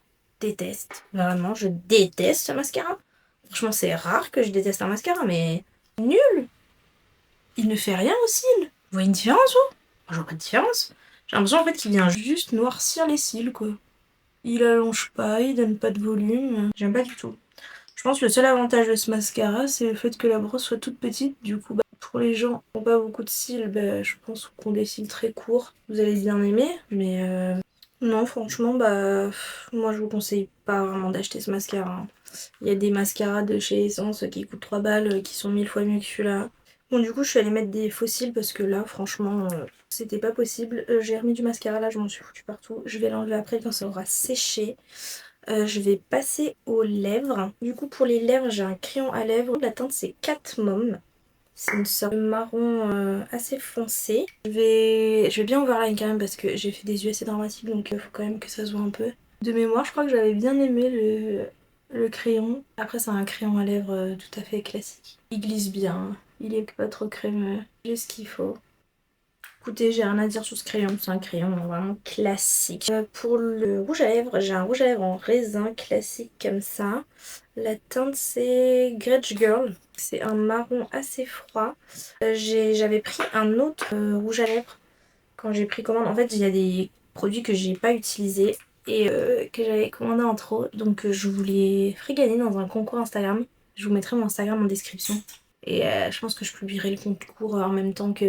vraiment, je déteste ce mascara. Franchement, c'est rare que je déteste un mascara, mais nul. Il ne fait rien aux cils. Vous voyez une différence, vous? Moi, je vois pas de différence. J'ai l'impression en fait qu'il vient juste noircir les cils, quoi. Il allonge pas, il donne pas de volume. J'aime pas du tout. Je pense que le seul avantage de ce mascara, c'est le fait que la brosse soit toute petite. Du coup, pour les gens qui n'ont pas beaucoup de cils, je pense qu'on des cils très courts. Vous allez bien aimer, mais non, franchement, moi je vous conseille pas vraiment d'acheter ce mascara, hein. Il y a des mascaras de chez Essence qui coûtent 3 balles, qui sont 1000 fois mieux que celui-là. Bon, du coup, je suis allée mettre des faux cils parce que là, franchement, c'était pas possible. J'ai remis du mascara, là, je m'en suis foutu partout. Je vais l'enlever après quand ça aura séché. Je vais passer aux lèvres. Du coup, pour les lèvres, j'ai un crayon à lèvres. La teinte, c'est Cat Mom. C'est une sorte de marron assez foncé. Je vais bien overline quand même parce que j'ai fait des yeux assez dramatiques, donc il faut quand même que ça se voit un peu. De mémoire, je crois que j'avais bien aimé le crayon. Après, c'est un crayon à lèvres tout à fait classique. Il glisse bien, hein. Il est pas trop crémeux. J'ai ce qu'il faut. Écoutez, j'ai rien à dire sur ce crayon, c'est un crayon vraiment classique. Pour le rouge à lèvres, j'ai un rouge à lèvres en raisin classique comme ça. La teinte c'est Grudge Girl, c'est un marron assez froid. J'avais pris un autre rouge à lèvres quand j'ai pris commande. En fait, il y a des produits que j'ai pas utilisés et que j'avais commandé en trop. Donc je voulais gagner dans un concours Instagram. Je vous mettrai mon Instagram en description. Et je pense que je publierai le concours en même temps que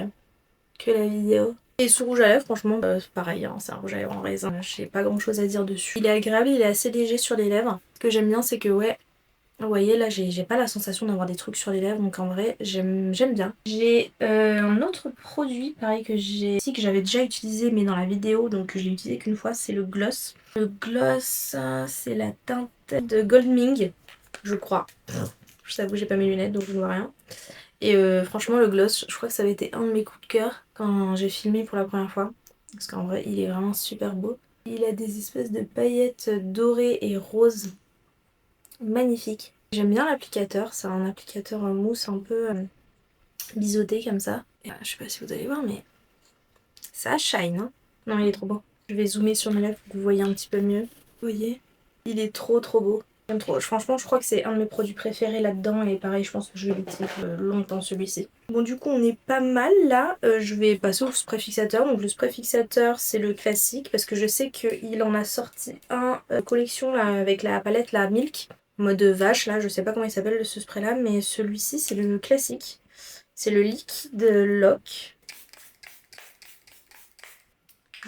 la vidéo. Et ce rouge à lèvres, franchement, c'est pareil, hein, c'est un rouge à lèvres en raisin. J'ai pas grand chose à dire dessus. Il est agréable, il est assez léger sur les lèvres. Ce que j'aime bien, c'est que, ouais, vous voyez, là, j'ai pas la sensation d'avoir des trucs sur les lèvres, donc en vrai, j'aime bien. J'ai un autre produit, pareil, que j'avais déjà utilisé, mais dans la vidéo, donc je l'ai utilisé qu'une fois, c'est le gloss. Le gloss, c'est la teinte de Goldming, je crois. Je t'avoue, j'ai pas mes lunettes, donc je vois rien. Et franchement, le gloss, je crois que ça avait été un de mes coups de cœur quand j'ai filmé pour la première fois. Parce qu'en vrai, il est vraiment super beau. Il a des espèces de paillettes dorées et roses magnifiques. J'aime bien l'applicateur, c'est un applicateur en mousse un peu biseauté comme ça. Et, je sais pas si vous allez voir, mais ça shine, hein. Non, il est trop beau. Je vais zoomer sur mes lèvres pour que vous voyez un petit peu mieux. Vous voyez? Il est trop beau. J'aime trop. Franchement, je crois que c'est un de mes produits préférés là-dedans. Et pareil, je pense que je vais l'utiliser longtemps celui-ci. Bon, du coup, on est pas mal là. Je vais passer au spray fixateur. Donc, le spray fixateur, c'est le classique. Parce que je sais qu'il en a sorti un collection là avec la palette la Milk. Mode vache là. Je sais pas comment il s'appelle ce spray là. Mais celui-ci, c'est le classique. C'est le liquide lock.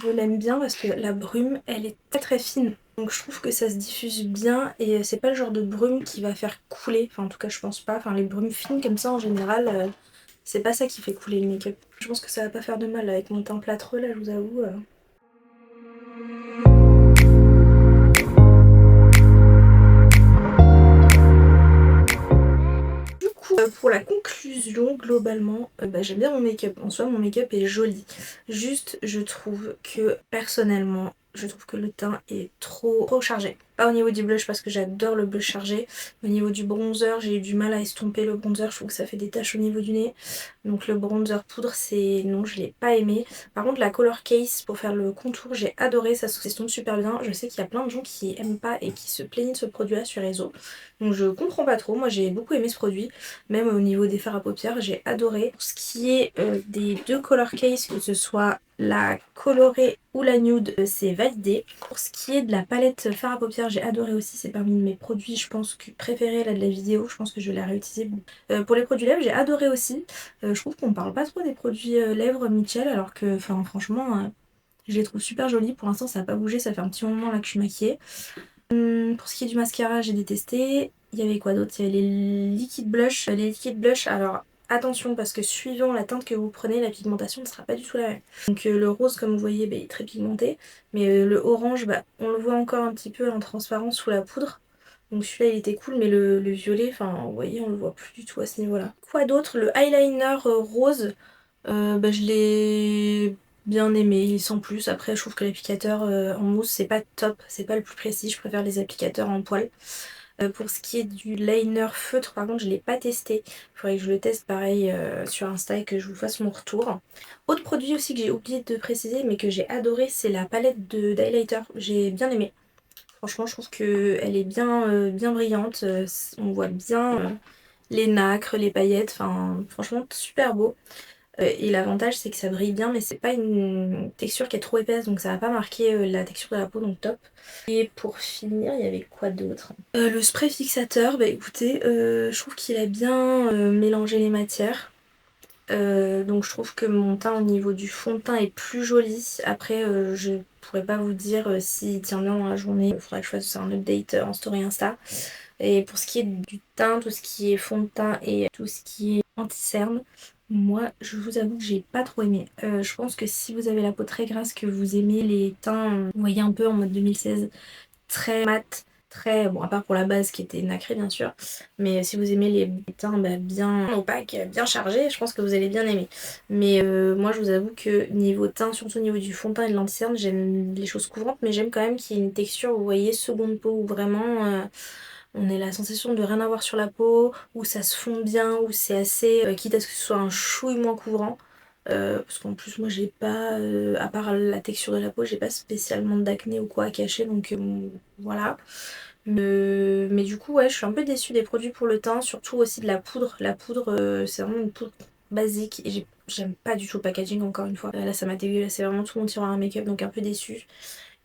Je l'aime bien parce que la brume, elle est très fine. Donc je trouve que ça se diffuse bien et c'est pas le genre de brume qui va faire couler. Enfin en tout cas je pense pas. Enfin les brumes fines comme ça en général, c'est pas ça qui fait couler le make-up. Je pense que ça va pas faire de mal avec mon teint plâtreux là, je vous avoue. Du coup, pour la conclusion, globalement, j'aime bien mon make-up. En soi, mon make-up est joli. Juste, je trouve que personnellement, je trouve que le teint est trop chargé. Pas au niveau du blush parce que j'adore le blush chargé. Au niveau du bronzer, j'ai eu du mal à estomper le bronzer. Je trouve que ça fait des taches au niveau du nez. Donc le bronzer poudre, c'est non, je l'ai pas aimé. Par contre, la color case pour faire le contour, j'ai adoré. Ça s'estompe super bien. Je sais qu'il y a plein de gens qui aiment pas et qui se plaignent de ce produit-là sur les réseaux. Donc je comprends pas trop. Moi, j'ai beaucoup aimé ce produit. Même au niveau des fards à paupières, j'ai adoré. Pour ce qui est des deux color case, que ce soit la colorée ou la nude, c'est validé. Pour ce qui est de la palette fard à paupières, j'ai adoré aussi. C'est parmi mes produits, je pense, préférés là, de la vidéo. Je pense que je vais la réutiliser. Pour les produits lèvres, j'ai adoré aussi. Je trouve qu'on parle pas trop des produits lèvres Mitchell, alors que, enfin, franchement, je les trouve super jolis. Pour l'instant, ça n'a pas bougé. Ça fait un petit moment là que je suis maquillée. Pour ce qui est du mascara, j'ai détesté. Il y avait quoi d'autre? Il y avait les liquides blush. Les liquides blush, alors attention parce que suivant la teinte que vous prenez, la pigmentation ne sera pas du tout la même. Donc le rose, comme vous voyez, bah, il est très pigmenté, mais le orange, bah, on le voit encore un petit peu en transparent sous la poudre. Donc celui-là il était cool, mais le violet, enfin vous voyez, on le voit plus du tout à ce niveau-là. Quoi d'autre? Le eyeliner rose, bah, je l'ai bien aimé, il sans plus. Après je trouve que l'applicateur en mousse c'est pas top, c'est pas le plus précis, je préfère les applicateurs en poil. Pour ce qui est du liner feutre, par contre, je ne l'ai pas testé. Il faudrait que je le teste pareil sur Insta et que je vous fasse mon retour. Autre produit aussi que j'ai oublié de préciser, mais que j'ai adoré, c'est la palette d'highlighter. J'ai bien aimé. Franchement, je trouve qu'elle est bien brillante. On voit bien les nacres, les paillettes. Enfin, franchement, super beau. Et l'avantage c'est que ça brille bien mais c'est pas une texture qui est trop épaisse donc ça va pas marquer la texture de la peau donc top. Et pour finir il y avait quoi d'autre? Le spray fixateur, bah écoutez je trouve qu'il a bien mélangé les matières. Donc je trouve que mon teint au niveau du fond de teint est plus joli. Après je pourrais pas vous dire s'il tient bien dans la journée. Il faudrait que je fasse un update en story Insta. Et pour ce qui est du teint, tout ce qui est fond de teint et tout ce qui est anti-cerne, moi je vous avoue que j'ai pas trop aimé. Je pense que si vous avez la peau très grasse, que vous aimez les teints, vous voyez un peu en mode 2016, très mat, très, bon à part pour la base qui était nacrée bien sûr, mais si vous aimez les teints bah, bien opaques, bien chargés, je pense que vous allez bien aimer. Mais moi je vous avoue que niveau teint, surtout au niveau du fond de teint et de l'anti-cerne, j'aime les choses couvrantes, mais j'aime quand même qu'il y ait une texture, vous voyez, seconde peau, où vraiment on a la sensation de rien avoir sur la peau, où ça se fond bien, où c'est assez, quitte à ce que ce soit un chouille moins couvrant. Parce qu'en plus moi j'ai pas, à part la texture de la peau, j'ai pas spécialement d'acné ou quoi à cacher, donc voilà. Mais du coup ouais, je suis un peu déçue des produits pour le teint, surtout aussi de la poudre. La poudre c'est vraiment une poudre basique et j'aime pas du tout le packaging encore une fois. Là ça m'a dégueulassé vraiment tout mon tiroir à make-up donc un peu déçue.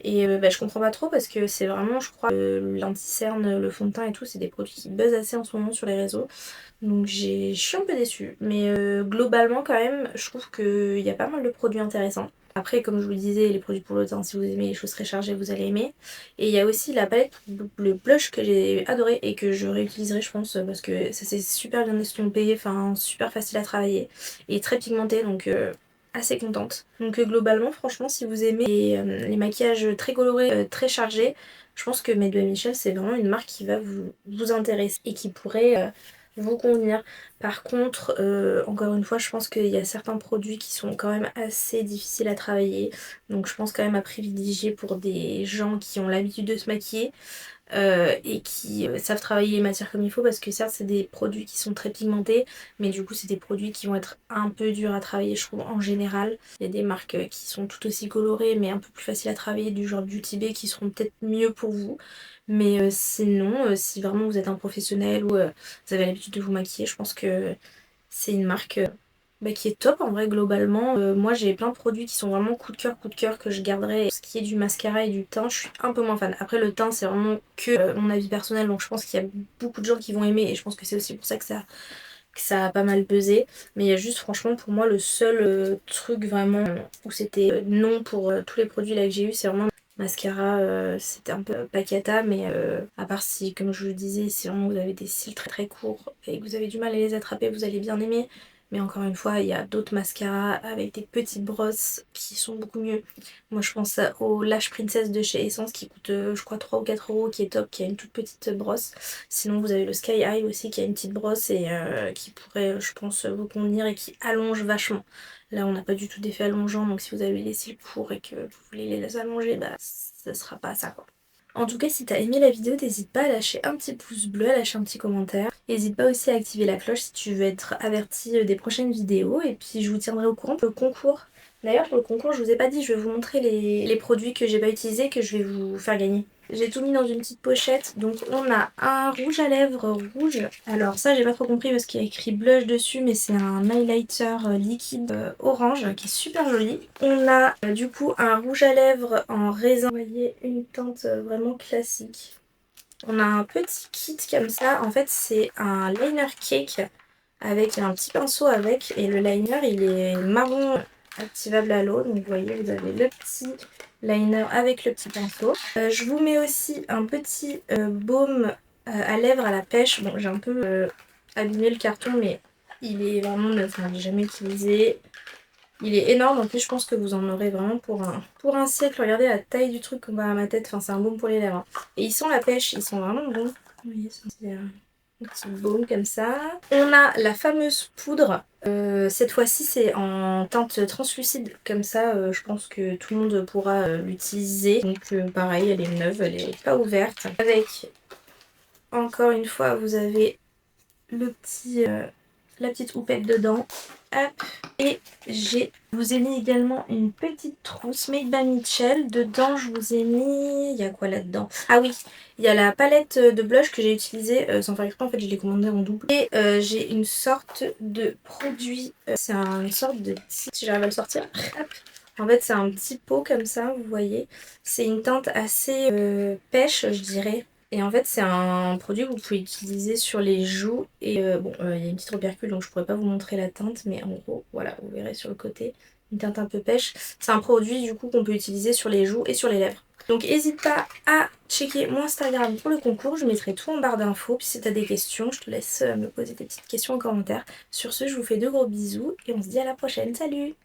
Et bah, je comprends pas trop parce que c'est vraiment, je crois, l'anti-cerne, le fond de teint et tout, c'est des produits qui buzzent assez en ce moment sur les réseaux. Donc je suis un peu déçue. Mais globalement, quand même, je trouve qu'il y a pas mal de produits intéressants. Après, comme je vous le disais, les produits pour le teint, si vous aimez les choses très chargées, vous allez aimer. Et il y a aussi la palette, le blush que j'ai adoré et que je réutiliserai, je pense, parce que ça s'est super bien estompé, enfin, super facile à travailler et très pigmenté. Donc assez contente. Donc globalement franchement si vous aimez les maquillages très colorés, très chargés, je pense que Made by Michel c'est vraiment une marque qui va vous intéresser et qui pourrait vous convenir. Par contre, encore une fois, je pense qu'il y a certains produits qui sont quand même assez difficiles à travailler. Donc je pense quand même à privilégier pour des gens qui ont l'habitude de se maquiller et qui savent travailler les matières comme il faut parce que certes c'est des produits qui sont très pigmentés mais du coup c'est des produits qui vont être un peu durs à travailler je trouve en général. Il y a des marques qui sont tout aussi colorées mais un peu plus faciles à travailler du genre Beauty Bay qui seront peut-être mieux pour vous. Mais sinon si vraiment vous êtes un professionnel ou vous avez l'habitude de vous maquiller, je pense que c'est une marque bah, qui est top en vrai globalement. Moi j'ai plein de produits qui sont vraiment coup de cœur que je garderai. Ce qui est du mascara et du teint, je suis un peu moins fan. Après le teint c'est vraiment que mon avis personnel donc je pense qu'il y a beaucoup de gens qui vont aimer et je pense que c'est aussi pour ça que ça a pas mal buzzé. Mais il y a juste franchement pour moi le seul truc vraiment où c'était non pour tous les produits là que j'ai eu c'est vraiment mascara, c'était un peu paquata mais à part si comme je vous le disais si vraiment vous avez des cils très très courts et que vous avez du mal à les attraper vous allez bien aimer. Mais encore une fois il y a d'autres mascaras avec des petites brosses qui sont beaucoup mieux. Moi je pense au Lash Princess de chez Essence qui coûte je crois 3 ou 4 euros qui est top, qui a une toute petite brosse. Sinon vous avez le Sky High aussi qui a une petite brosse et qui pourrait je pense vous convenir et qui allonge vachement. Là on n'a pas du tout d'effet allongeant donc si vous avez les cils courts et que vous voulez les allonger bah ça sera pas ça quoi. En tout cas si t'as aimé la vidéo n'hésite pas à lâcher un petit pouce bleu, à lâcher un petit commentaire. N'hésite pas aussi à activer la cloche si tu veux être averti des prochaines vidéos et puis je vous tiendrai au courant pour le concours. D'ailleurs pour le concours je vous ai pas dit, je vais vous montrer les produits que j'ai pas utilisés que je vais vous faire gagner. J'ai tout mis dans une petite pochette, donc on a un rouge à lèvres rouge. Alors ça j'ai pas trop compris parce qu'il y a écrit blush dessus mais c'est un highlighter liquide orange qui est super joli. On a du coup un rouge à lèvres en raisin, vous voyez une teinte vraiment classique. On a un petit kit comme ça, en fait c'est un liner cake avec un petit pinceau avec et le liner il est marron activable à l'eau donc vous voyez vous avez le petit liner avec le petit pinceau. Je vous mets aussi un petit baume à lèvres à la pêche, bon j'ai un peu abîmé le carton mais Il est vraiment neuf, je ne l'ai jamais utilisé. Il est énorme, en plus je pense que vous en aurez vraiment pour un siècle. Regardez la taille du truc comparé à ma tête, enfin c'est un baume pour les lèvres. Et ils sont la pêche, ils sont vraiment bons. Vous voyez, c'est un petit baume comme ça. On a la fameuse poudre. Cette fois-ci c'est en teinte translucide comme ça. Je pense que tout le monde pourra l'utiliser. Donc pareil, elle est neuve, elle est pas ouverte. Avec, encore une fois, vous avez le petit, la petite houppette dedans. Hop. Et je vous ai mis également une petite trousse Made by Mitchell. Dedans, je vous ai mis... Il y a quoi là-dedans? Ah oui, il y a la palette de blush que j'ai utilisée sans faire exprès. En fait, je l'ai commandée en double. Et j'ai une sorte de produit. C'est une sorte de petit... Si j'arrive à le sortir. Hop. En fait, c'est un petit pot comme ça, vous voyez. C'est une teinte assez pêche, je dirais. Et en fait, c'est un produit que vous pouvez utiliser sur les joues. Et bon, il y a une petite opercule, donc je pourrais pas vous montrer la teinte. Mais en gros, voilà, vous verrez sur le côté, une teinte un peu pêche. C'est un produit du coup qu'on peut utiliser sur les joues et sur les lèvres. Donc n'hésite pas à checker mon Instagram pour le concours. Je mettrai tout en barre d'infos. Puis si tu as des questions, je te laisse me poser tes petites questions en commentaire. Sur ce, je vous fais de gros bisous et on se dit à la prochaine. Salut!